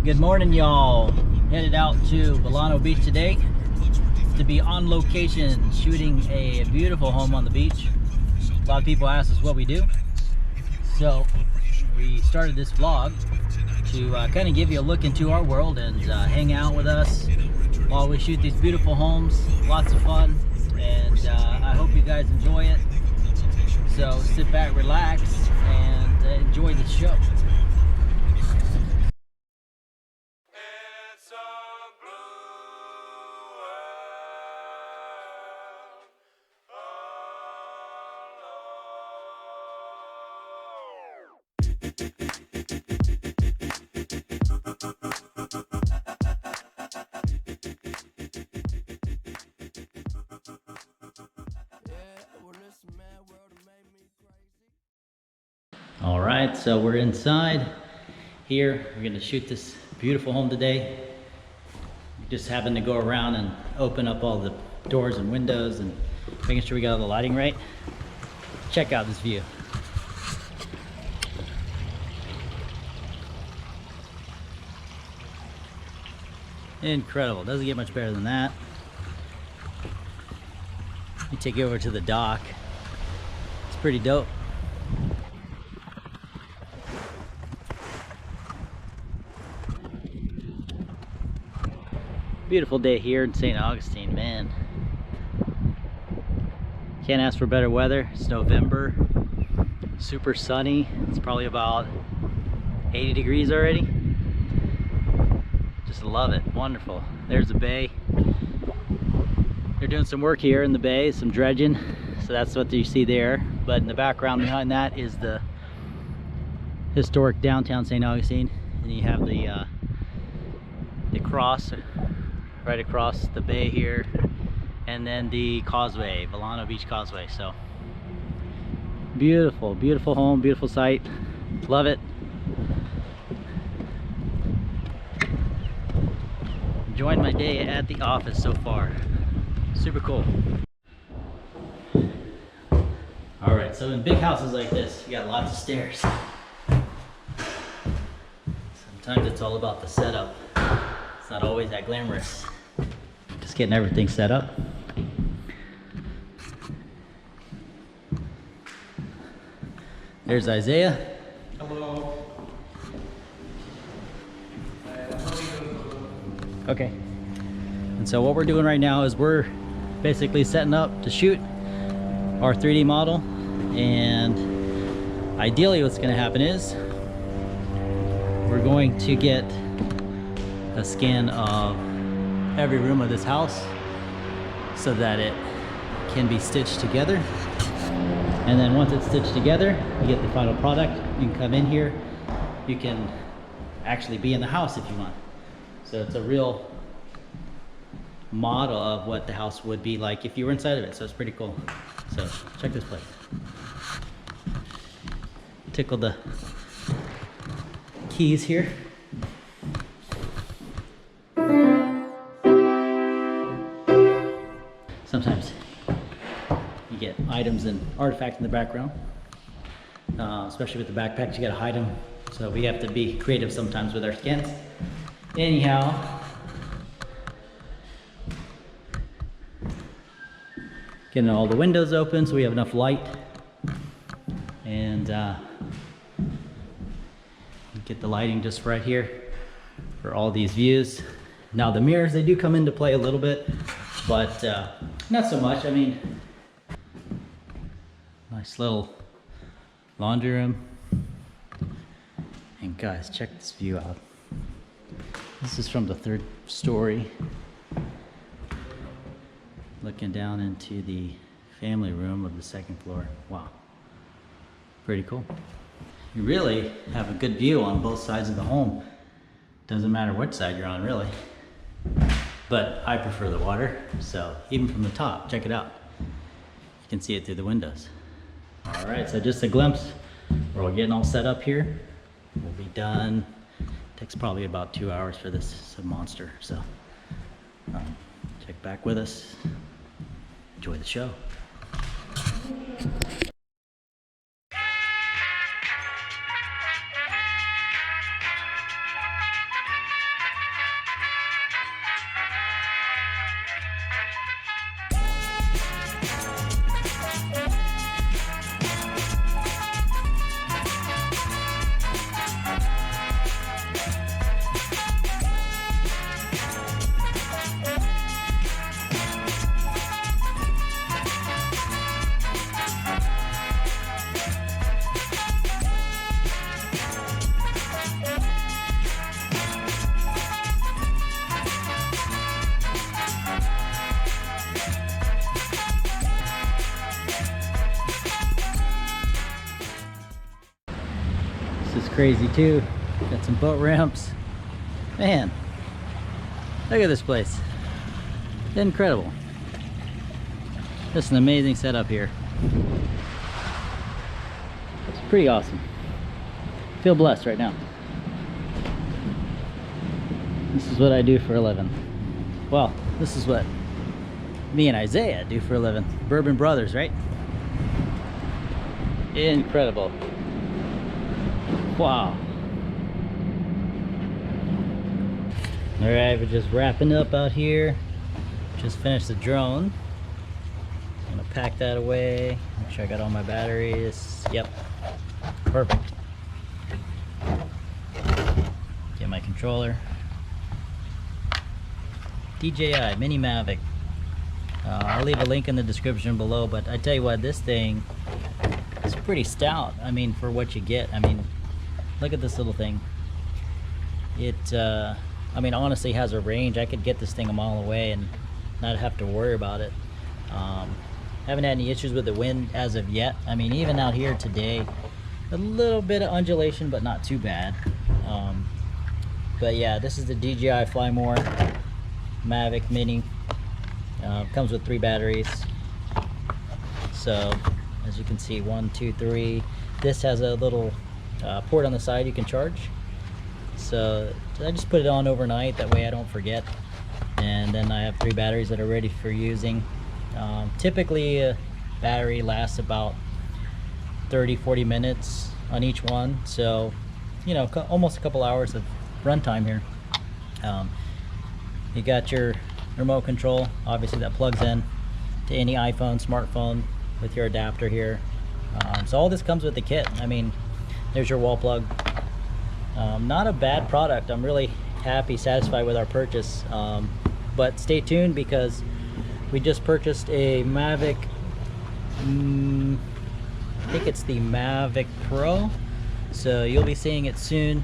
Good morning, y'all. Headed out to Vilano Beach today to be on location shooting a beautiful home on the beach. A lot of people ask us what we do, so we started this vlog to kind of give you a look into our world and hang out with us while we shoot these beautiful homes. Lots of fun, and I hope you guys enjoy it. So sit back, relax, and enjoy the show. All right, so we're inside here. We're gonna shoot this beautiful home today. We just happened to go around and open up all the doors and windows and making sure we got all the lighting right. Check out this view. Incredible, doesn't get much better than that. Let me take you over to the dock. It's pretty dope. Beautiful day here in St. Augustine, man. Can't ask for better weather. It's November, super sunny. It's probably about 80 degrees already. Just love it, wonderful. There's the bay. They're doing some work here in the bay, some dredging. So that's what you see there. But in the background behind that is the historic downtown St. Augustine. And you have the cross right across the bay here, and then the causeway, Vilano Beach Causeway. So beautiful, beautiful home, beautiful site. Love it. Enjoying my day at the office so far. Super cool. All right, so in big houses like this, you got lots of stairs. Sometimes it's all about the setup. It's not always that glamorous. Just getting everything set up. There's Isaiah. Hello. Okay. And so what we're doing right now is we're basically setting up to shoot our 3D model. And ideally what's going to happen is we're going to get a scan of every room of this house so that it can be stitched together. And then once it's stitched together, you get the final product. You can come in here. You can actually be in the house if you want. So it's a real model of what the house would be like if you were inside of it. So it's pretty cool. So check this place. Tickle the keys here. Sometimes you get items and artifacts in the background, especially with the backpacks, you gotta hide them. So we have to be creative sometimes with our scans. Anyhow, getting all the windows open so we have enough light, and get the lighting just right here for all these views. Now the mirrors, they do come into play a little bit, but not so much. I mean, nice little laundry room. And guys, check this view out. This is from the 3rd story, looking down into the family room of the 2nd floor. Wow, pretty cool. You really have a good view on both sides of the home. Doesn't matter which side you're on, really. But I prefer the water, so even from the top, check it out. You can see it through the windows. All right, so just a glimpse. We're all getting all set up here. We'll be done. Takes probably about 2 hours for this. It's a monster, so check back with us. Enjoy the show. crazy too. Got some boat ramps. Man, look at this place. Incredible. Just an amazing setup here. It's pretty awesome. Feel blessed right now. This is what I do for a living. Well, this is what me and Isaiah do for a living. Bourbon Brothers, right? Incredible. Wow. All right, we're just wrapping up out here. Just finished the drone. I'm gonna pack that away. Make sure I got all my batteries. Yep, perfect. Get my controller. DJI Mini Mavic. I'll leave a link in the description below, but I tell you what, this thing is pretty stout. I mean, for what you get. I mean, look at this little thing. It, I mean, honestly has a range. I could get this thing a mile away and not have to worry about it. Haven't had any issues with the wind as of yet. I mean, even out here today, a little bit of undulation, but not too bad. But yeah, this is the DJI Fly More Mavic Mini. Comes with 3 batteries. So as you can see, 1, 2, 3. This has a little port on the side you can charge. So I just put it on overnight, that way I don't forget. And then I have 3 batteries that are ready for using. Typically a battery lasts about 30-40 minutes on each one, so you know, almost a couple hours of runtime here. You got your remote control, obviously that plugs in to any iPhone, smartphone with your adapter here. So all this comes with the kit. I mean, there's your wall plug. Not a bad product. I'm really happy, satisfied with our purchase. But stay tuned, because we just purchased a Mavic, I think it's the Mavic Pro, so you'll be seeing it soon.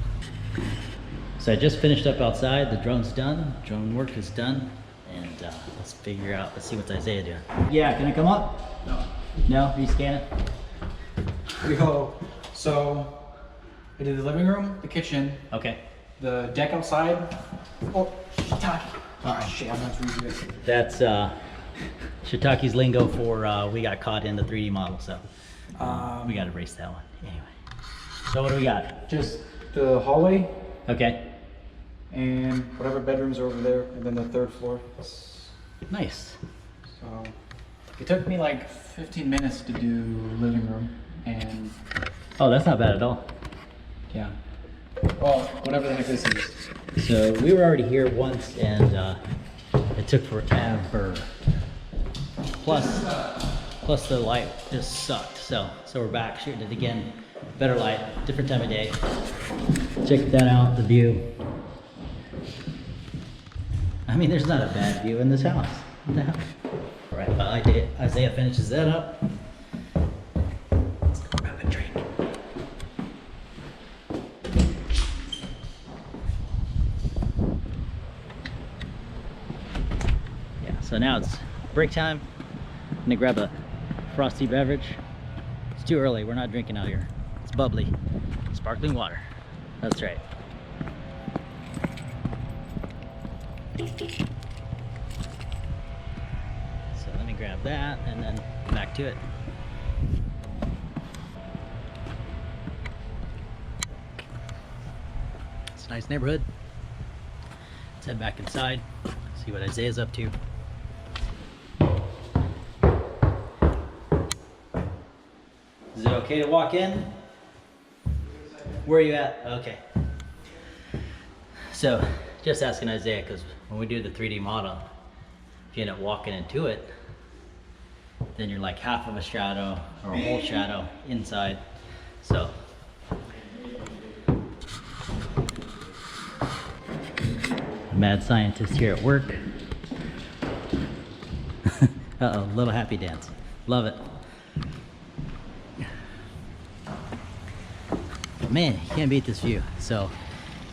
So I just finished up outside. The drone's done. Drone work is done, and let's see what's Isaiah doing. Yeah, can I come up? No. No? Are you scanning? Yo, so I did the living room, the kitchen, Okay. the deck outside. Oh, shiitake. Alright, shit, I'm not reading this. That's Shiitake's lingo for we got caught in the 3D model, so we got to erase that one. Anyway, so what do we got? Just the hallway Okay. and whatever bedrooms are over there, and then the 3rd floor. Nice. So it took me like 15 minutes to do living room, and Oh, that's not bad at all. yeah. Well, whatever the heck this is. So we were already here once, and it took forever. Plus the light just sucked. So we're back shooting it again. Better light, different time of day. Check that out, the view. I mean, there's not a bad view in this house. What the hell? All right, while Isaiah finishes that up, let's go grab a drink. Yeah, so now it's break time. I'm gonna grab a frosty beverage. It's too early, we're not drinking out here. It's bubbly, sparkling water. That's right. So let me grab that and then back to it. It's a nice neighborhood. Let's head back inside, see what Isaiah's up to. Is it okay to walk in? Where are you at? Okay. So, just asking Isaiah, because when we do the 3D model, if you end up walking into it, then you're like half of a shadow or a whole shadow inside. So, mad scientist here at work. Uh-oh, little happy dance. Love it. Man, you can't beat this view. So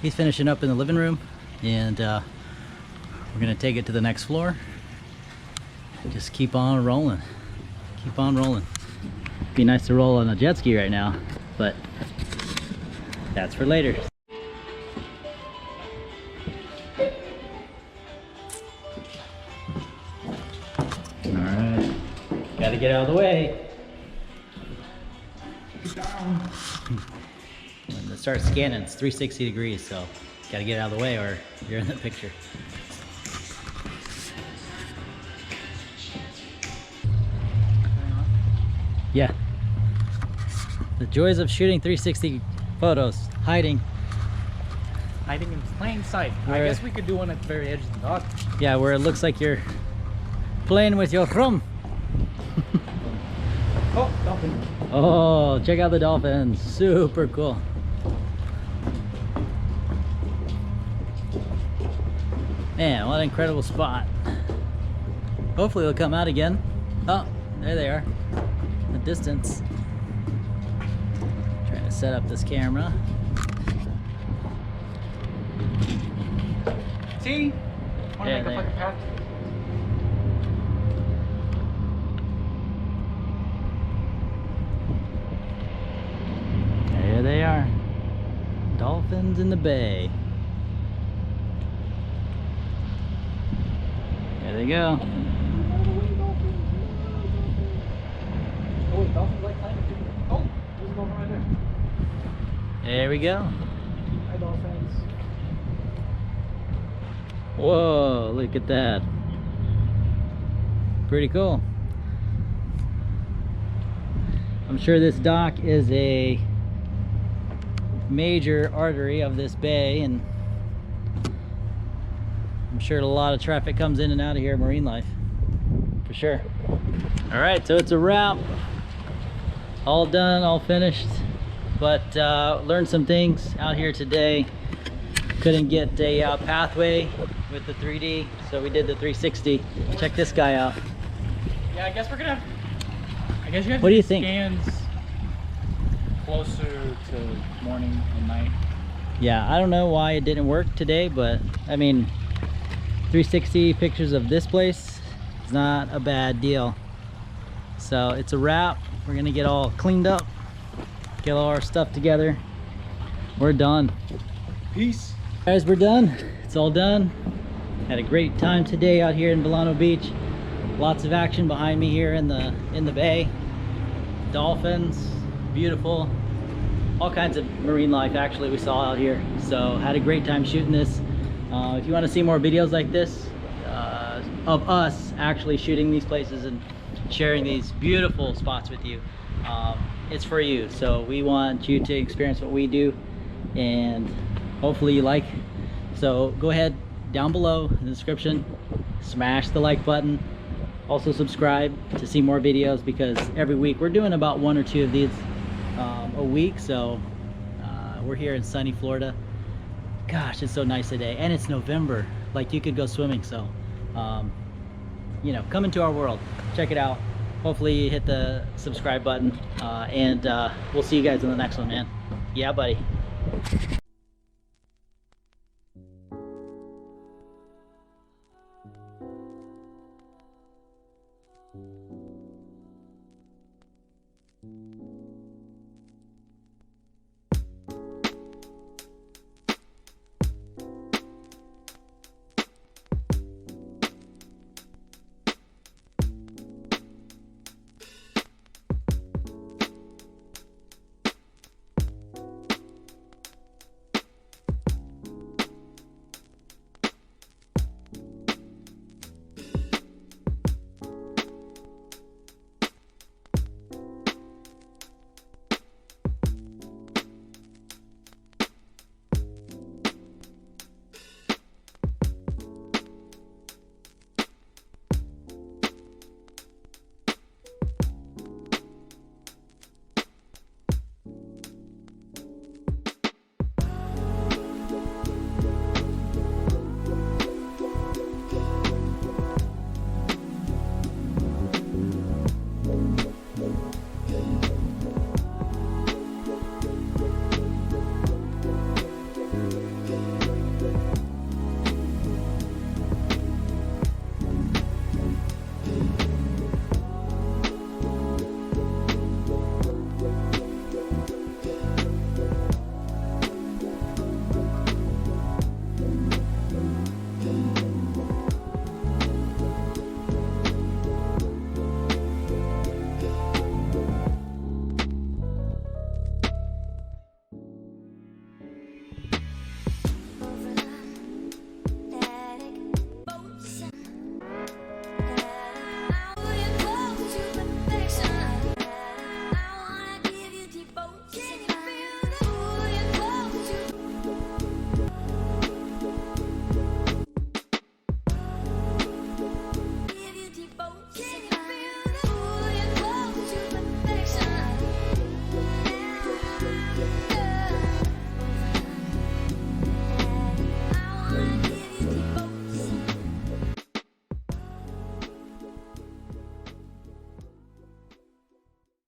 he's finishing up in the living room, and we're gonna take it to the next floor. Just keep on rolling. Keep on rolling. Be nice to roll on a jet ski right now, but That's for later. Alright, gotta get out of the way. When it starts scanning, it's 360 degrees, so gotta get out of the way or you're in the picture. Yeah. The joys of shooting 360 photos. Hiding. Hiding in plain sight. I guess we could do one at the very edge of the dock. Yeah, where it looks like you're playing with your thumb. Oh, dolphin. Oh, check out the dolphins. Super cool. Man, what an incredible spot. Hopefully they'll come out again. Oh, there they are. In the distance. Trying to set up this camera. See? Want to make a fucking path? There they are. Dolphins in the bay. There they go. Oh, wait, dolphins like climbing too. Oh, there's a dolphin right there. There we go. Hi, dolphins. Whoa, look at that. Pretty cool. I'm sure this dock is a major artery of this bay, and I'm sure a lot of traffic comes in and out of here, marine life, for sure. All right, so it's a wrap. All done, all finished, but learned some things out here today. Couldn't get a pathway with the 3D, so we did the 360. Check this guy out. Yeah, I guess we're gonna have. I guess you have What to do you do think? scans closer to morning and night. Yeah, I don't know why it didn't work today, but I mean, 360 pictures of this place is not a bad deal. So it's a wrap. We're gonna get all cleaned up, get all our stuff together. We're done. Peace. Guys, we're done. It's all done. Had a great time today out here in Vilano Beach. Lots of action behind me here in the bay. Dolphins, beautiful. All kinds of marine life actually we saw out here. So had a great time shooting this. If you want to see more videos like this of us actually shooting these places and sharing these beautiful spots with you, it's for you. So we want you to experience what we do, and hopefully you like. So go ahead down below in the description, smash the like button. Also subscribe to see more videos, because every week we're doing about 1 or 2 of these a week. So we're here in sunny Florida. Gosh, it's so nice today, and it's November. Like, you could go swimming. So you know, come into our world, check it out. Hopefully you hit the subscribe button, and we'll see you guys in the next one, man. Yeah, buddy.